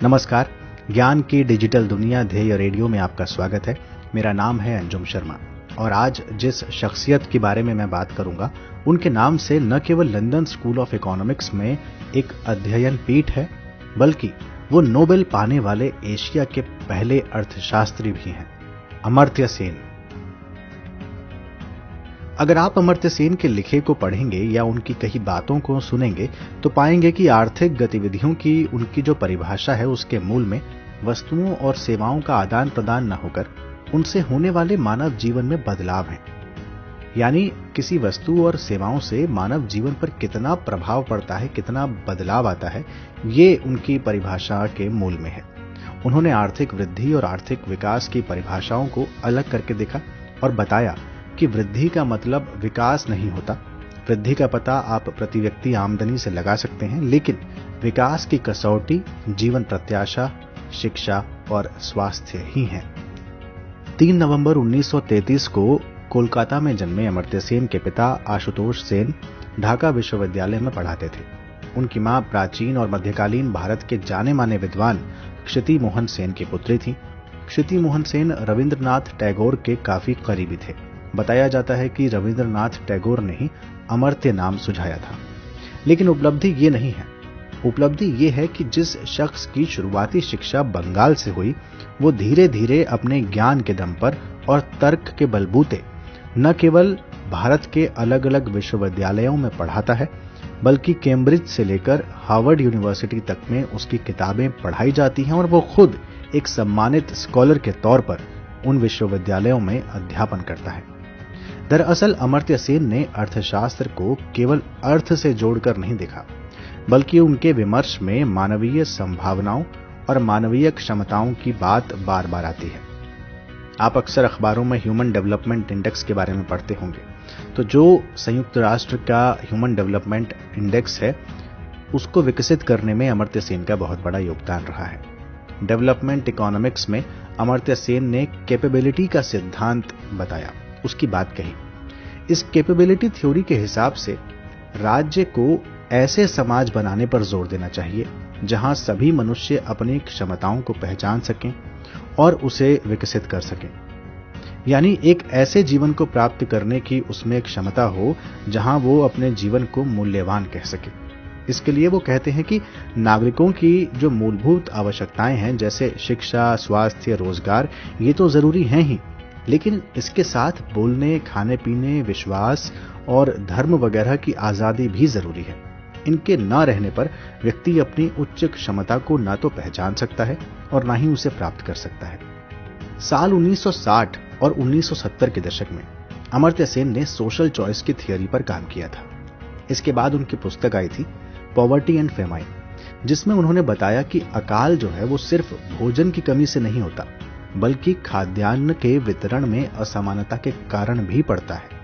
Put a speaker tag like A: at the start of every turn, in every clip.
A: नमस्कार, ज्ञान की डिजिटल दुनिया ध्येय रेडियो में आपका स्वागत है। मेरा नाम है अंजुम शर्मा और आज जिस शख्सियत के बारे में मैं बात करूंगा, उनके नाम से न केवल लंदन स्कूल ऑफ इकोनॉमिक्स में एक अध्ययन पीठ है, बल्कि वो नोबेल पाने वाले एशिया के पहले अर्थशास्त्री भी हैं, अमर्त्य सेन। अगर आप अमर्त्य सेन के लिखे को पढ़ेंगे या उनकी कई बातों को सुनेंगे तो पाएंगे कि आर्थिक गतिविधियों की उनकी जो परिभाषा है उसके मूल में वस्तुओं और सेवाओं का आदान प्रदान न होकर उनसे होने वाले मानव जीवन में बदलाव है। यानी किसी वस्तु और सेवाओं से मानव जीवन पर कितना प्रभाव पड़ता है, कितना बदलाव आता है, ये उनकी परिभाषा के मूल में है। उन्होंने आर्थिक वृद्धि और आर्थिक विकास की परिभाषाओं को अलग करके देखा और बताया कि वृद्धि का मतलब विकास नहीं होता। वृद्धि का पता आप प्रति व्यक्ति आमदनी से लगा सकते हैं, लेकिन विकास की कसौटी जीवन प्रत्याशा, शिक्षा और स्वास्थ्य ही है। 3 नवंबर 1933 को कोलकाता में जन्मे अमर्त्य सेन के पिता आशुतोष सेन ढाका विश्वविद्यालय में पढ़ाते थे। उनकी मां प्राचीन और मध्यकालीन भारत के जाने माने विद्वान क्षिति मोहन सेन की पुत्री थी। क्षिति मोहन सेन रविंद्रनाथ टैगोर के काफी करीबी थे। बताया जाता है कि रविंद्रनाथ टैगोर ने ही अमर्त्य नाम सुझाया था। लेकिन उपलब्धि ये नहीं है। उपलब्धि ये है कि जिस शख्स की शुरुआती शिक्षा बंगाल से हुई, वो धीरे धीरे अपने ज्ञान के दम पर और तर्क के बलबूते न केवल भारत के अलग अलग विश्वविद्यालयों में पढ़ाता है, बल्कि कैम्ब्रिज से लेकर हार्वर्ड यूनिवर्सिटी तक में उसकी किताबें पढ़ाई जाती हैं और वो खुद एक सम्मानित स्कॉलर के तौर पर उन विश्वविद्यालयों में अध्यापन करता है। दरअसल अमर्त्य सेन ने अर्थशास्त्र को केवल अर्थ से जोड़कर नहीं देखा, बल्कि उनके विमर्श में मानवीय संभावनाओं और मानवीय क्षमताओं की बात बार बार आती है। आप अक्सर अखबारों में ह्यूमन डेवलपमेंट इंडेक्स के बारे में पढ़ते होंगे। तो जो संयुक्त राष्ट्र का ह्यूमन डेवलपमेंट इंडेक्स है, उसको विकसित करने में अमर्त्य सेन का बहुत बड़ा योगदान रहा है। डेवलपमेंट इकोनॉमिक्स में अमर्त्य सेन ने कैपेबिलिटी का सिद्धांत बताया, उसकी बात कही। इस कैपेबिलिटी थ्योरी के हिसाब से राज्य को ऐसे समाज बनाने पर जोर देना चाहिए जहां सभी मनुष्य अपनी क्षमताओं को पहचान सकें और उसे विकसित कर सकें। यानी एक ऐसे जीवन को प्राप्त करने की उसमें क्षमता हो जहां वो अपने जीवन को मूल्यवान कह सके। इसके लिए वो कहते हैं कि नागरिकों की जो मूलभूत आवश्यकताएं हैं, जैसे शिक्षा, स्वास्थ्य, रोजगार, ये तो जरूरी हैं ही, लेकिन इसके साथ बोलने, खाने पीने, विश्वास और धर्म वगैरह की आजादी भी जरूरी है। इनके न रहने पर व्यक्ति अपनी उच्च क्षमता को ना तो पहचान सकता है और ना ही उसे प्राप्त कर सकता है। साल 1960 और 1970 के दशक में अमर्त्य सेन ने सोशल चॉइस की थियरी पर काम किया था। इसके बाद उनकी पुस्तक आई थी पॉवर्टी एंड फेमाइन, जिसमें उन्होंने बताया कि अकाल जो है वो सिर्फ भोजन की कमी से नहीं होता, बल्कि खाद्यान्न के वितरण में असमानता के कारण भी पड़ता है।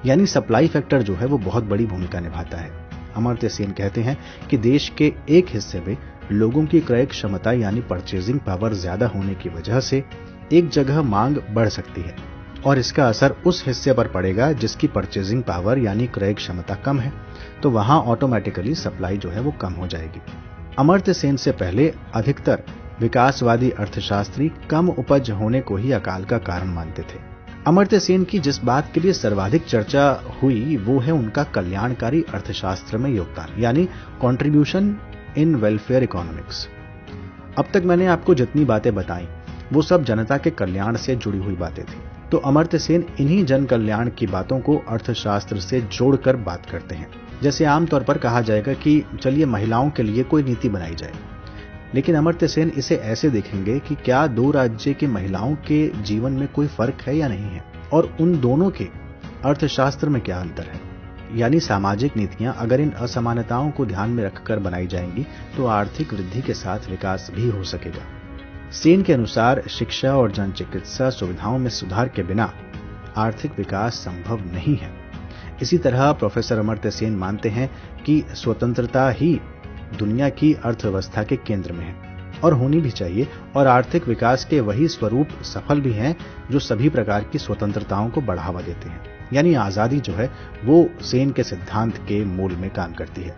A: यानी सप्लाई फैक्टर जो है वो बहुत बड़ी भूमिका निभाता है। अमर्त्य सेन कहते हैं कि देश के एक हिस्से में लोगों की क्रय क्षमता यानी परचेजिंग पावर ज्यादा होने की वजह से एक जगह मांग बढ़ सकती है और इसका असर उस हिस्से पर पड़ेगा जिसकी परचेजिंग पावर यानी क्रय क्षमता कम है, तो वहां ऑटोमेटिकली सप्लाई जो है वो कम हो जाएगी। अमर्त्य सेन से पहले अधिकतर विकासवादी अर्थशास्त्री कम उपज होने को ही अकाल का कारण मानते थे। अमर्त्य सेन की जिस बात के लिए सर्वाधिक चर्चा हुई वो है उनका कल्याणकारी अर्थशास्त्र में योगदान, यानी कंट्रीब्यूशन इन वेलफेयर इकोनॉमिक्स। अब तक मैंने आपको जितनी बातें बताई वो सब जनता के कल्याण से जुड़ी हुई बातें थी, तो अमर्त्य सेन इन्हीं जन कल्याण की बातों को अर्थशास्त्र से जोड़कर बात करते हैं। जैसे आमतौर पर कहा जाएगा कि चलिए महिलाओं के लिए कोई नीति बनाई जाए, लेकिन अमर्त्य सेन इसे ऐसे देखेंगे कि क्या दो राज्य की महिलाओं के जीवन में कोई फर्क है या नहीं है, और उन दोनों के अर्थशास्त्र में क्या अंतर है। यानी सामाजिक नीतियां अगर इन असमानताओं को ध्यान में रखकर बनाई जाएंगी तो आर्थिक वृद्धि के साथ विकास भी हो सकेगा। सेन के अनुसार शिक्षा और जन चिकित्सा सुविधाओं में सुधार के बिना आर्थिक विकास संभव नहीं है। इसी तरह प्रोफेसर अमर्त्य सेन मानते हैं कि स्वतंत्रता ही दुनिया की अर्थव्यवस्था के केंद्र में है और होनी भी चाहिए, और आर्थिक विकास के वही स्वरूप सफल भी हैं जो सभी प्रकार की स्वतंत्रताओं को बढ़ावा देते हैं। यानी आजादी जो है वो सेन के सिद्धांत के मूल में काम करती है।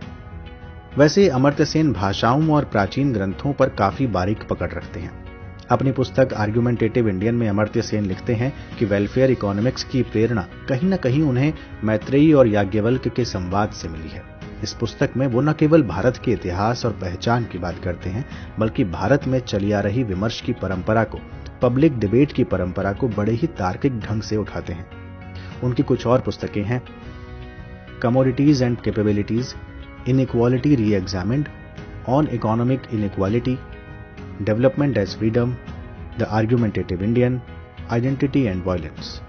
A: वैसे अमर्त्य सेन भाषाओं और प्राचीन ग्रंथों पर काफी बारीक पकड़ रखते हैं। अपनी पुस्तक आर्गुमेंटेटिव इंडियन में अमर्त्य सेन लिखते हैं कि वेलफेयर इकोनॉमिक्स की प्रेरणा कहीं न कहीं उन्हें मैत्रेयी और याज्ञवल्क्य के संवाद से मिली है। इस पुस्तक में वो न केवल भारत के इतिहास और पहचान की बात करते हैं, बल्कि भारत में चली आ रही विमर्श की परंपरा को, पब्लिक डिबेट की परंपरा को बड़े ही तार्किक ढंग से उठाते हैं। उनकी कुछ और पुस्तकें हैं commodities and capabilities, inequality reexamined, on economic inequality, development as freedom, the argumentative Indian, identity and violence.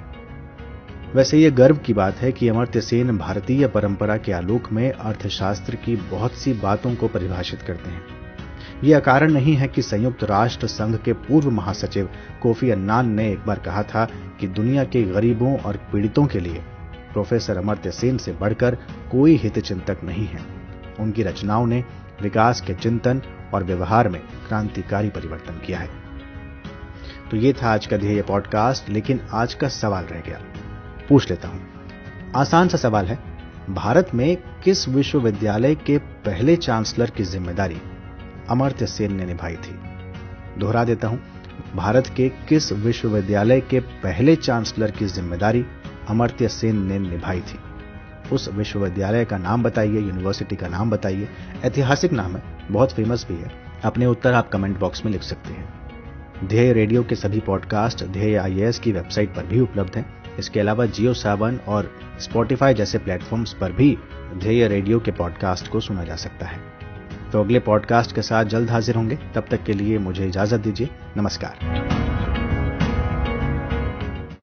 A: वैसे ये गर्व की बात है कि अमर्त्य सेन भारतीय परंपरा के आलोक में अर्थशास्त्र की बहुत सी बातों को परिभाषित करते हैं। यह अकारण नहीं है कि संयुक्त राष्ट्र संघ के पूर्व महासचिव कोफी अन्नान ने एक बार कहा था कि दुनिया के गरीबों और पीड़ितों के लिए प्रोफेसर अमर्त्य सेन से बढ़कर कोई हितचिंतक नहीं है। उनकी रचनाओं ने विकास के चिंतन और व्यवहार में क्रांतिकारी परिवर्तन किया है। तो ये था आज का ध्येय पॉडकास्ट, लेकिन आज का सवाल रह गया, पूछ लेता हूं। आसान सा सवाल है, भारत में किस विश्वविद्यालय के पहले चांसलर की जिम्मेदारी अमर्त्य सेन ने निभाई थी? दोहरा देता हूं, भारत के किस विश्वविद्यालय के पहले चांसलर की जिम्मेदारी अमर्त्य सेन ने निभाई थी? उस विश्वविद्यालय का नाम बताइए, यूनिवर्सिटी का नाम बताइए। ऐतिहासिक नाम है, बहुत फेमस भी है। अपने उत्तर आप कमेंट बॉक्स में लिख सकते हैं। ध्येय रेडियो के सभी पॉडकास्ट ध्येय IAS की वेबसाइट पर भी उपलब्ध हैं। इसके अलावा जियो सावन और स्पॉटिफाई जैसे प्लेटफॉर्म्स पर भी ध्येय रेडियो के पॉडकास्ट को सुना जा सकता है। तो अगले पॉडकास्ट के साथ जल्द हाजिर होंगे। तब तक के लिए मुझे इजाजत दीजिए। नमस्कार।